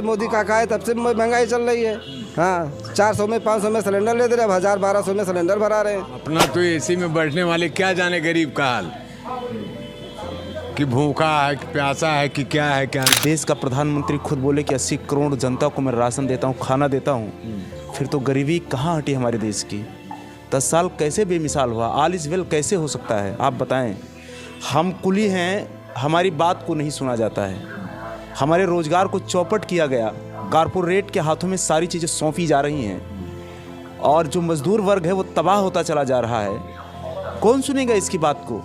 मोदी काका है तब से महंगाई चल रही है। हाँ, 400 में 500 में सिलेंडर ले दे रहे, अब 1000-1200 में सिलेंडर भरा रहे हैं। अपना तो एसी में बैठने वाले क्या जाने गरीब का हाल, कि भूखा है कि प्यासा है कि क्या है क्या नहीं। देश का प्रधानमंत्री खुद बोले कि 80 करोड़ जनता को मैं राशन देता हूँ, खाना देता हूँ, फिर तो गरीबी कहाँ हटी हमारे देश की। 10 साल कैसे बेमिसाल हुआ, ऑल इज वेल कैसे हो सकता है आप बताएं। हम कुली हैं, हमारी बात को नहीं सुना जाता है। हमारे रोजगार को चौपट किया गया, कारपोरेट के हाथों में सारी चीज़ें सौंपी जा रही हैं और जो मजदूर वर्ग है वो तबाह होता चला जा रहा है। कौन सुनेगा इसकी बात को?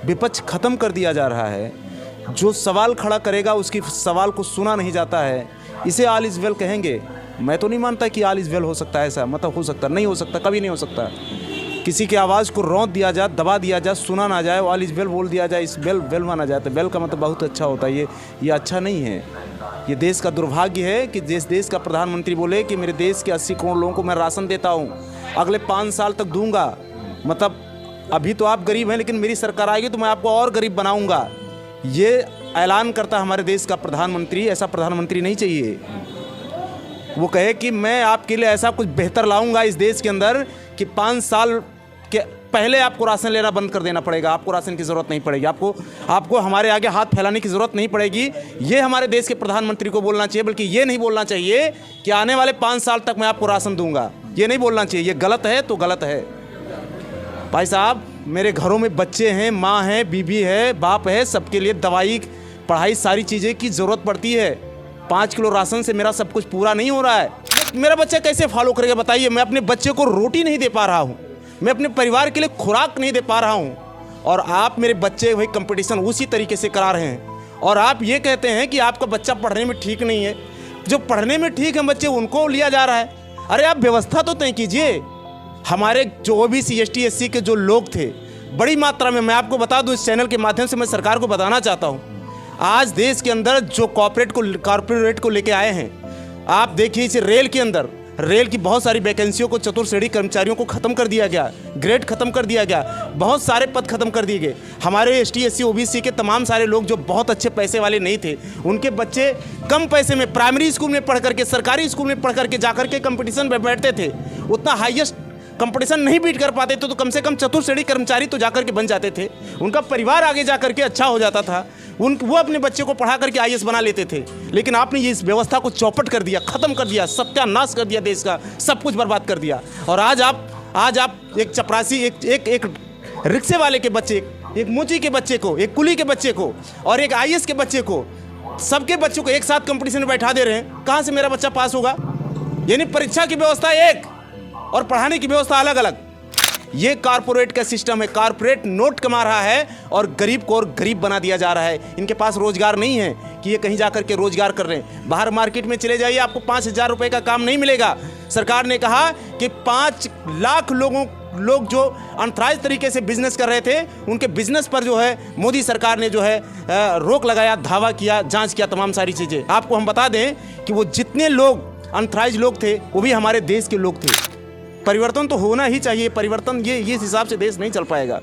विपक्ष ख़त्म कर दिया जा रहा है। जो सवाल खड़ा करेगा उसकी सवाल को सुना नहीं जाता है। इसे ऑल इज़ वेल कहेंगे? मैं तो नहीं मानता कि ऑल इज़ वेल हो सकता है। ऐसा मतलब हो सकता नहीं, हो सकता, कभी नहीं हो सकता। किसी की आवाज़ को रौंद दिया जाए, दबा दिया जाए, सुना ना जाए, ऑल इज़ वेल बोल दिया जाए, इस वेल वेल माना जाए तो वेल का मतलब बहुत अच्छा होता है। ये अच्छा नहीं है। ये देश का दुर्भाग्य है कि जिस देश का प्रधानमंत्री बोले कि मेरे देश के 80 करोड़ लोगों को मैं राशन देता हूँ, अगले 5 साल तक दूंगा। मतलब अभी तो आप गरीब हैं लेकिन मेरी सरकार आएगी तो मैं आपको और गरीब बनाऊंगा। ये ऐलान करता हमारे देश का प्रधानमंत्री। ऐसा प्रधानमंत्री नहीं चाहिए। वो कहे कि मैं आपके लिए ऐसा कुछ बेहतर लाऊंगा इस देश के अंदर कि 5 साल के पहले आपको राशन लेना बंद कर देना पड़ेगा, आपको राशन की ज़रूरत नहीं पड़ेगी, आपको हमारे आगे हाथ फैलाने की ज़रूरत नहीं पड़ेगी। ये हमारे देश के प्रधानमंत्री को बोलना चाहिए, बल्कि ये नहीं बोलना चाहिए कि आने वाले 5 साल तक मैं आपको राशन दूंगा। ये नहीं बोलना चाहिए। ये गलत है तो गलत है। भाई साहब, मेरे घरों में बच्चे हैं, माँ है, बीबी है, बाप है, सबके लिए दवाई, पढ़ाई, सारी चीज़ें की ज़रूरत पड़ती है। 5 किलो राशन से मेरा सब कुछ पूरा नहीं हो रहा है। मेरा बच्चा कैसे फॉलो करेगा बताइए? मैं अपने बच्चे को रोटी नहीं दे पा रहा हूँ, मैं अपने परिवार के लिए खुराक नहीं दे पा रहा हूँ, और आप मेरे बच्चे वही कंपटीशन उसी तरीके से करा रहे हैं। और आप ये कहते हैं कि आपका बच्चा पढ़ने में ठीक नहीं है। जो पढ़ने में ठीक है बच्चे, उनको लिया जा रहा है। अरे आप व्यवस्था तो तय कीजिए। हमारे जो ओबीसी, एसटी, एससी के जो लोग थे बड़ी मात्रा में, मैं आपको बता दूं, इस चैनल के माध्यम से मैं सरकार को बताना चाहता हूं, आज देश के अंदर जो कॉर्पोरेट को लेके आए हैं, आप देखिए इस रेल के अंदर, रेल की बहुत सारी वैकेंसियों को, चतुर्श्रेणी कर्मचारियों को ख़त्म कर दिया गया, ग्रेड ख़त्म कर दिया गया, बहुत सारे पद ख़त्म कर दिए गए। हमारे एसटी, एससी, ओबीसी के तमाम सारे लोग जो बहुत अच्छे पैसे वाले नहीं थे, उनके बच्चे कम पैसे में प्राइमरी स्कूल में पढ़ करके, सरकारी स्कूल में पढ़ करके जाकर के कंपटीशन में बैठते थे। उतना हाईएस्ट कंपटीशन नहीं बीट कर पाते थे तो कम से कम चतुर्श्रेणी कर्मचारी तो जाकर के बन जाते थे। उनका परिवार आगे जाकर के अच्छा हो जाता था। वो अपने बच्चे को पढ़ा करके आईएएस बना लेते थे। लेकिन आपने ये इस व्यवस्था को चौपट कर दिया, ख़त्म कर दिया, सत्यानाश कर दिया, देश का सब कुछ बर्बाद कर दिया। और आज आप एक चपरासी, एक रिक्शे वाले के बच्चे, एक मोची के बच्चे को, एक कुली के बच्चे को और एक आईएएस के बच्चे को, सबके बच्चों को एक साथ कंपटीशन में बैठा दे रहे हैं। कहाँ से मेरा बच्चा पास होगा? यानी परीक्षा की व्यवस्था एक और पढ़ाने की व्यवस्था अलग अलग। ये कारपोरेट का सिस्टम है। कारपोरेट नोट कमा रहा है और गरीब को और गरीब बना दिया जा रहा है। इनके पास रोजगार नहीं है कि ये कहीं जाकर के रोजगार कर रहे हैं। बाहर मार्केट में चले जाइए, आपको 5,000 रुपये का काम नहीं मिलेगा। सरकार ने कहा कि 5 लाख लोग जो अनथराइज तरीके से बिजनेस कर रहे थे, उनके बिजनेस पर जो है मोदी सरकार ने जो है रोक लगाया, धावा किया, जाँच किया, तमाम सारी चीज़ें। आपको हम बता दें कि वो जितने लोग अनथराइज लोग थे वो भी हमारे देश के लोग थे। परिवर्तन तो होना ही चाहिए। परिवर्तन ये इस हिसाब से देश नहीं चल पाएगा।